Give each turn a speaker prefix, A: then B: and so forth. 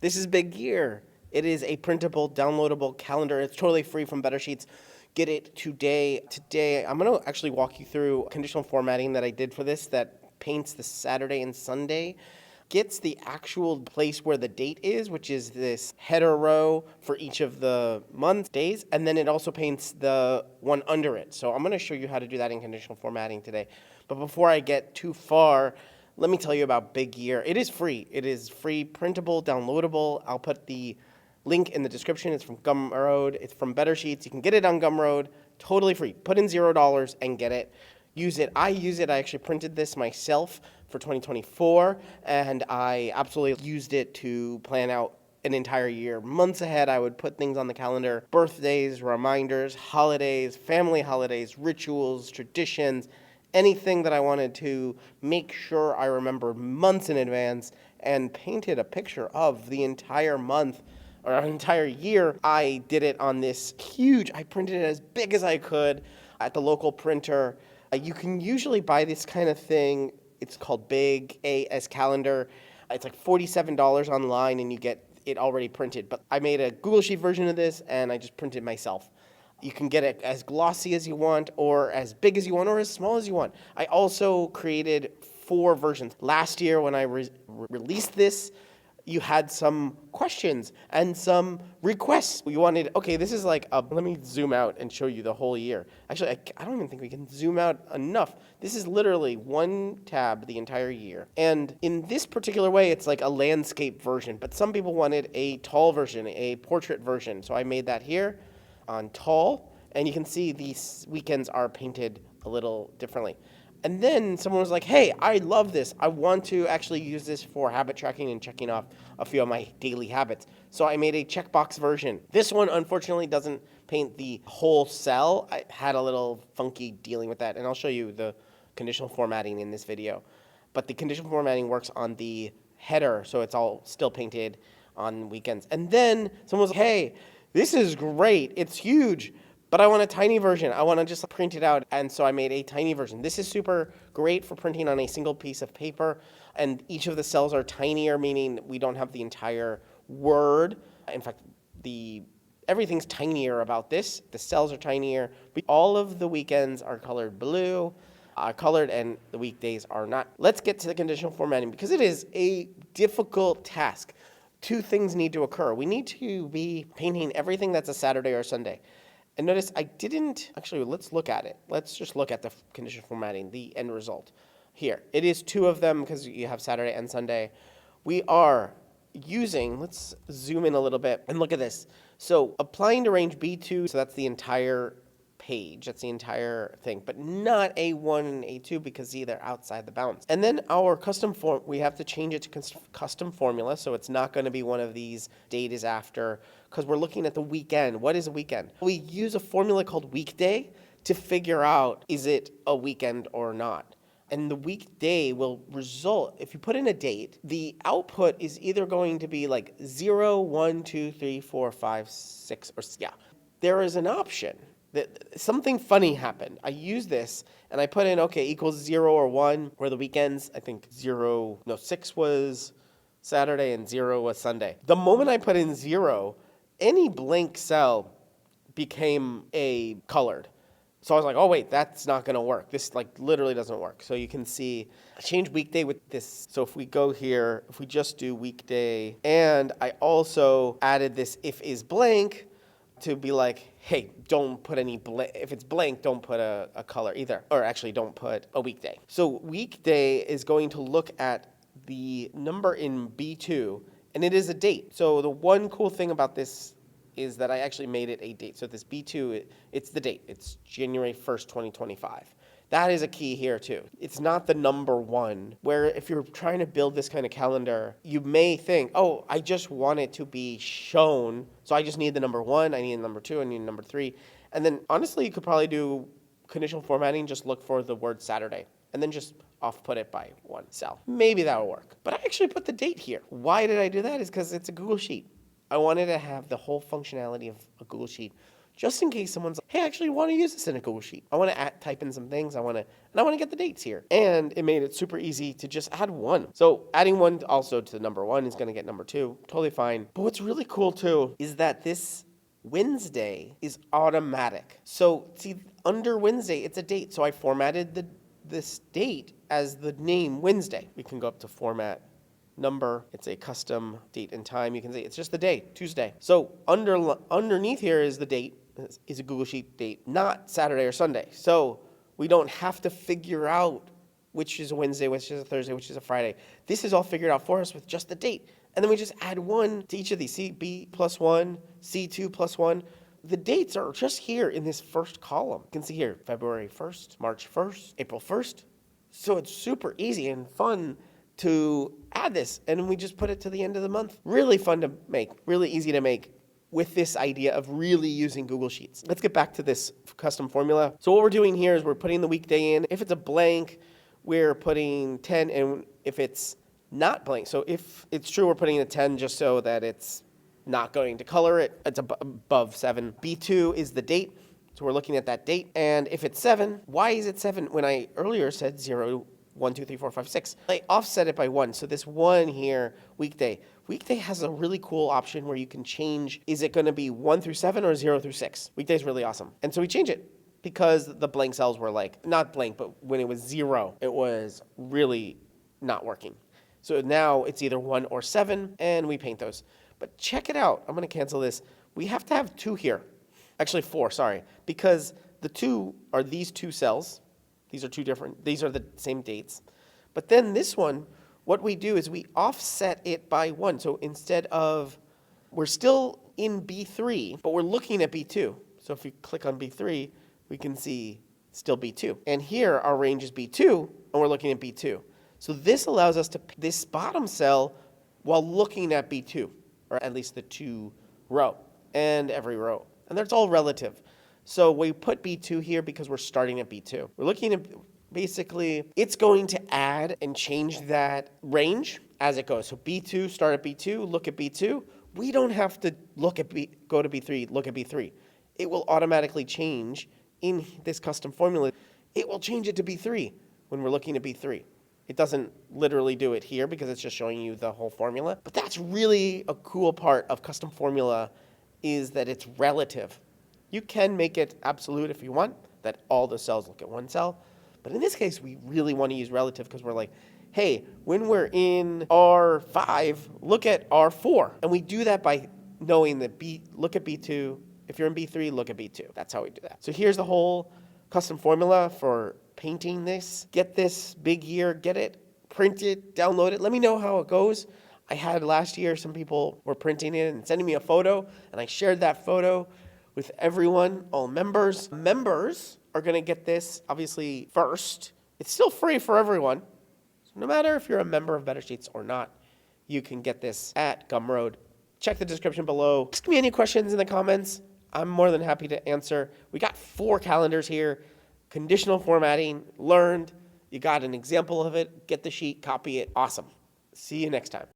A: This is Big Gear. It is a printable, downloadable calendar. It's totally free from Better Sheets. Get it today. Today, I'm going to actually walk you through conditional formatting that I did for this that paints the Saturday and Sunday, gets the actual place where the date is, which is this header row for each of the months, days, and then it also paints the one under it. So I'm going to show you how to do that in conditional formatting today. But before I get too far, let me tell you about Big Gear. It is free. It is free, printable, downloadable. I'll put the link in the description. It's from Gumroad. It's from Better Sheets. You can get it on Gumroad. Totally free. Put in $0 and get it. Use it. I use it. I actually printed this myself for 2024, and I absolutely used it to plan out an entire year. Months ahead, I would put things on the calendar: birthdays, reminders, holidays, family holidays, rituals, traditions, anything that I wanted to make sure I remember months in advance, and painted a picture of the entire month or an entire year. I did it on this huge, I printed it as big as I could at the local printer. You can usually buy this kind of thing. It's called Big AS Calendar. It's like $47 online and you get it already printed. But I made a Google Sheet version of this and I just printed myself. You can get it as glossy as you want, or as big as you want, or as small as you want. I also created 4 versions. Last year when I released this, you had some questions and some requests. You wanted, okay, this is like, let me zoom out and show you the whole year. Actually, I don't even think we can zoom out enough. This is literally one tab the entire year. And in this particular way, it's like a landscape version, but some people wanted a tall version, a portrait version. So I made that here on tall, and you can see these weekends are painted a little differently. And then someone was like, hey, I love this. I want to actually use this for habit tracking and checking off a few of my daily habits. So I made a checkbox version. This one, unfortunately, doesn't paint the whole cell. I had a little funky dealing with that, and I'll show you the conditional formatting in this video. But the conditional formatting works on the header, so it's all still painted on weekends. And then someone was like, hey, this is great. It's huge. But I want a tiny version. I want to just print it out. And so I made a tiny version. This is super great for printing on a single piece of paper. And each of the cells are tinier, meaning we don't have the entire word. In fact, everything's tinier about this. The cells are tinier. But all of the weekends are colored blue, and the weekdays are not. Let's get to the conditional formatting because it is a difficult task. 2 things need to occur. We need to be painting everything that's a Saturday or Sunday. And notice I didn't, actually, let's look at it. Let's just look at the conditional formatting, the end result. Here, it is 2 of them because you have Saturday and Sunday. We are using, let's zoom in a little bit and look at this. So applying to range B2, so that's the entire page, that's the entire thing, but not A1 and A2 because see, they're outside the bounds. And then our custom form, we have to change it to custom formula, so it's not going to be one of these date is after, because we're looking at the weekend. What is a weekend? We use a formula called weekday to figure out is it a weekend or not. And the weekday will result, if you put in a date, the output is either going to be like 0, 1, 2, 3, 4, 5, 6, or yeah. There is an option that something funny happened. I used this and I put in, okay, equals 0 or 1, where the weekends, I think 6 was Saturday and 0 was Sunday. The moment I put in 0, any blank cell became a colored. So I was like, oh wait, that's not gonna work. This like literally doesn't work. So you can see, I changed weekday with this. So if we go here, if we just do weekday, and I also added this if is blank to be like, hey, don't put any blank. If it's blank, don't put a color either. Or actually don't put a weekday. So weekday is going to look at the number in B2, and it is a date. So the one cool thing about this is that I actually made it a date. So this B2, it's the date. It's January 1st, 2025. That is a key here too. It's not the number 1, where if you're trying to build this kind of calendar, you may think, oh, I just want it to be shown. So I just need the number 1, I need the number 2, I need the number 3. And then honestly, you could probably do conditional formatting, just look for the word Saturday, and then just off-put it by 1 cell. Maybe that'll work. But I actually put the date here. Why did I do that? Is because it's a Google Sheet. I wanted to have the whole functionality of a Google Sheet just in case someone's like, hey, I actually want to use this in a Google Sheet. I want to type in some things. I want to get the dates here. And it made it super easy to just add one. So adding one also to number one is going to get number two. Totally fine. But what's really cool too is that this Wednesday is automatic. So see, under Wednesday, it's a date. So I formatted this date as the name Wednesday. We can go up to format number. It's a custom date and time. You can see it's just the day, Tuesday. So underneath here is the date, is a Google Sheet date, not Saturday or Sunday. So we don't have to figure out which is a Wednesday, which is a Thursday, which is a Friday. This is all figured out for us with just the date. And then we just add one to each of these. CB plus one, C2 plus one. The dates are just here in this first column. You can see here, February 1st, March 1st, April 1st. So it's super easy and fun to add this. And we just put it to the end of the month. Really fun to make, really easy to make with this idea of really using Google Sheets. Let's get back to this custom formula. So what we're doing here is we're putting the weekday in. If it's a blank, we're putting 10, and if it's not blank, so if it's true, we're putting a 10 just so that it's not going to color it. It's above 7. B2 is the date, so we're looking at that date. And if it's 7, why is it 7 when I earlier said 0, 1, 2, 3, 4, 5, 6? I offset it by 1, so this 1 here, weekday. Weekday has a really cool option where you can change, is it going to be 1 through 7 or 0 through 6? Weekday is really awesome. And so we change it, because the blank cells were like, not blank, but when it was 0, it was really not working. So now it's either 1 or 7, and we paint those. But check it out. I'm going to cancel this. We have to have 2 here. Actually 4, sorry. Because the 2 are these 2 cells. These are 2 different, these are the same dates. But then this one, what we do is we offset it by 1. So instead of, we're still in B3, but we're looking at B2. So if you click on B3, we can see still B2. And here our range is B2, and we're looking at B2. So this allows us to pick this bottom cell while looking at B2, or at least the 2 row, and every row. And that's all relative. So we put B2 here because we're starting at B2. We're looking at, basically, it's going to add and change that range as it goes. So B2, start at B2, look at B2. We don't have to go to B3, look at B3. It will automatically change in this custom formula. It will change it to B3 when we're looking at B3. It doesn't literally do it here because it's just showing you the whole formula. But that's really a cool part of custom formula, is that it's relative. You can make it absolute if you want, that all the cells look at one cell. But in this case, we really want to use relative because we're like, hey, when we're in R5, look at R4. And we do that by knowing that look at B2. If you're in B3, look at B2. That's how we do that. So here's the whole custom formula for painting this. Get this big year, get it, print it, download it. Let me know how it goes. I had last year, some people were printing it and sending me a photo, and I shared that photo with everyone, all members. Members are going to get this, obviously, first. It's still free for everyone. So no matter if you're a member of Better Sheets or not, you can get this at Gumroad. Check the description below. Ask me any questions in the comments. I'm more than happy to answer. We got 4 calendars here. Conditional formatting, learned. You got an example of it. Get the sheet, copy it. Awesome. See you next time.